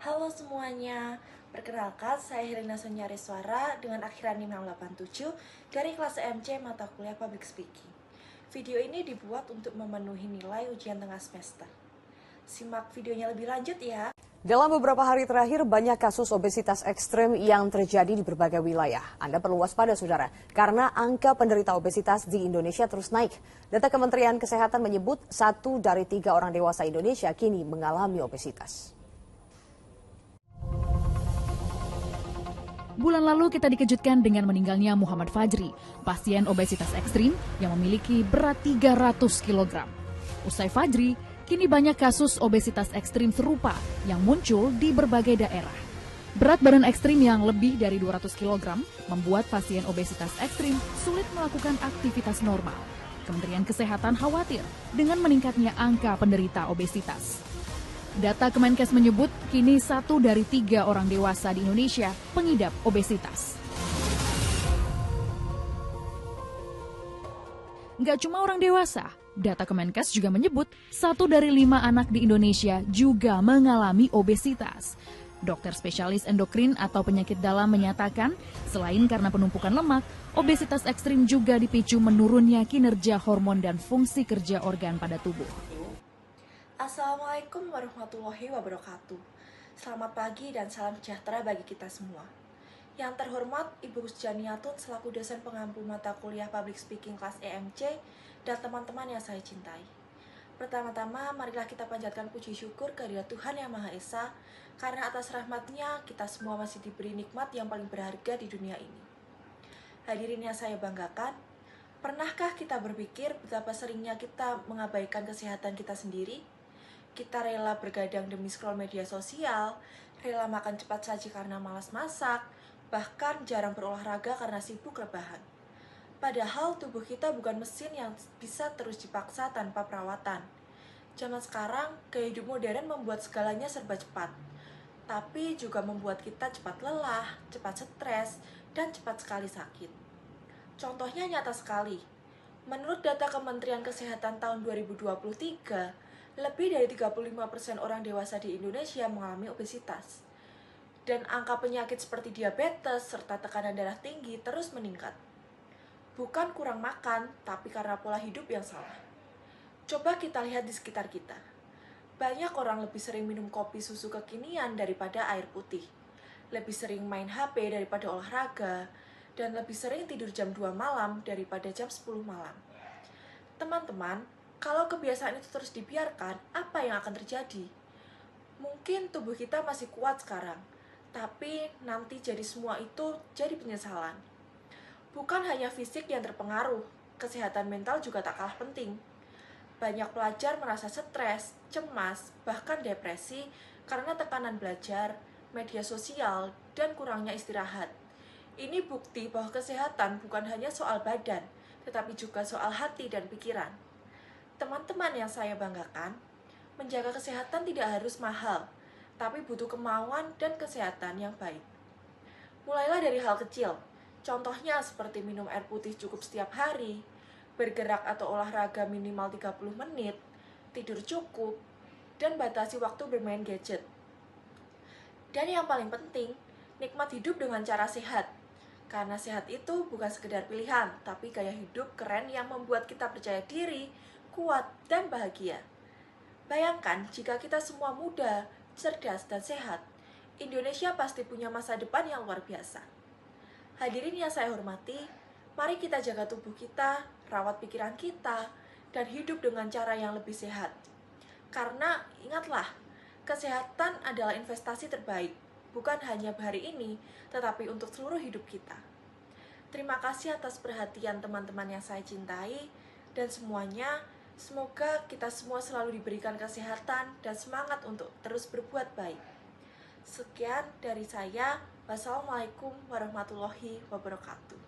Halo semuanya, perkenalkan saya Helena Sonyareswara dengan akhiran NIM 687 dari kelas EMC mata kuliah Public Speaking. Video ini dibuat untuk memenuhi nilai ujian tengah semester. Simak videonya lebih lanjut ya. Dalam beberapa hari terakhir, banyak kasus obesitas ekstrem yang terjadi di berbagai wilayah. Anda perlu waspada, saudara, karena angka penderita obesitas di Indonesia terus naik. Data Kementerian Kesehatan menyebut 1 dari 3 orang dewasa Indonesia kini mengalami obesitas. Bulan lalu kita dikejutkan dengan meninggalnya Muhammad Fajri, pasien obesitas ekstrim yang memiliki berat 300 kg. Usai Fajri, kini banyak kasus obesitas ekstrim serupa yang muncul di berbagai daerah. Berat badan ekstrim yang lebih dari 200 kg membuat pasien obesitas ekstrim sulit melakukan aktivitas normal. Kementerian Kesehatan khawatir dengan meningkatnya angka penderita obesitas. Data Kemenkes menyebut kini 1 dari 3 orang dewasa di Indonesia pengidap obesitas. Nggak cuma orang dewasa, data Kemenkes juga menyebut 1 dari 5 anak di Indonesia juga mengalami obesitas. Dokter spesialis endokrin atau penyakit dalam menyatakan, selain karena penumpukan lemak, obesitas ekstrim juga dipicu menurunnya kinerja hormon dan fungsi kerja organ pada tubuh. Assalamualaikum warahmatullahi wabarakatuh. Selamat pagi dan salam sejahtera bagi kita semua. Yang terhormat Ibu Husjaniatun selaku dosen pengampu mata kuliah Public Speaking kelas EMC dan teman-teman yang saya cintai. Pertama-tama, marilah kita panjatkan puji syukur kehadirat Tuhan Yang Maha Esa, karena atas rahmat-Nya kita semua masih diberi nikmat yang paling berharga di dunia ini. Hadirin yang saya banggakan, pernahkah kita berpikir betapa seringnya kita mengabaikan kesehatan kita sendiri? Kita rela bergadang demi scroll media sosial, rela makan cepat saji karena malas masak, bahkan jarang berolahraga karena sibuk rebahan. Padahal tubuh kita bukan mesin yang bisa terus dipaksa tanpa perawatan. Zaman sekarang, gaya hidup modern membuat segalanya serba cepat, tapi juga membuat kita cepat lelah, cepat stres, dan cepat sekali sakit. Contohnya nyata sekali. Menurut data Kementerian Kesehatan tahun 2023, lebih dari 35% orang dewasa di Indonesia mengalami obesitas. Dan angka penyakit seperti diabetes serta tekanan darah tinggi terus meningkat. Bukan kurang makan, tapi karena pola hidup yang salah. Coba kita lihat di sekitar kita. Banyak orang lebih sering minum kopi susu kekinian daripada air putih. Lebih sering main HP daripada olahraga. Dan lebih sering tidur jam 2 malam daripada jam 10 malam. Teman-teman, kalau kebiasaan itu terus dibiarkan, apa yang akan terjadi? Mungkin tubuh kita masih kuat sekarang, tapi nanti jadi semua itu jadi penyesalan. Bukan hanya fisik yang terpengaruh, kesehatan mental juga tak kalah penting. Banyak pelajar merasa stres, cemas, bahkan depresi karena tekanan belajar, media sosial, dan kurangnya istirahat. Ini bukti bahwa kesehatan bukan hanya soal badan, tetapi juga soal hati dan pikiran. Teman-teman yang saya banggakan, menjaga kesehatan tidak harus mahal, tapi butuh kemauan dan kesehatan yang baik. Mulailah dari hal kecil, contohnya seperti minum air putih cukup setiap hari, bergerak atau olahraga minimal 30 menit, tidur cukup, dan batasi waktu bermain gadget. Dan yang paling penting, nikmat hidup dengan cara sehat. Karena sehat itu bukan sekedar pilihan, tapi gaya hidup keren yang membuat kita percaya diri, kuat, dan bahagia. Bayangkan jika kita semua muda, cerdas, dan sehat, Indonesia pasti punya masa depan yang luar biasa. Hadirin yang saya hormati, mari kita jaga tubuh kita, rawat pikiran kita, dan hidup dengan cara yang lebih sehat. Karena ingatlah, kesehatan adalah investasi terbaik, bukan hanya hari ini, tetapi untuk seluruh hidup kita. Terima kasih atas perhatian teman-teman yang saya cintai, dan semuanya, semoga kita semua selalu diberikan kesehatan dan semangat untuk terus berbuat baik. Sekian dari saya. Wassalamualaikum warahmatullahi wabarakatuh.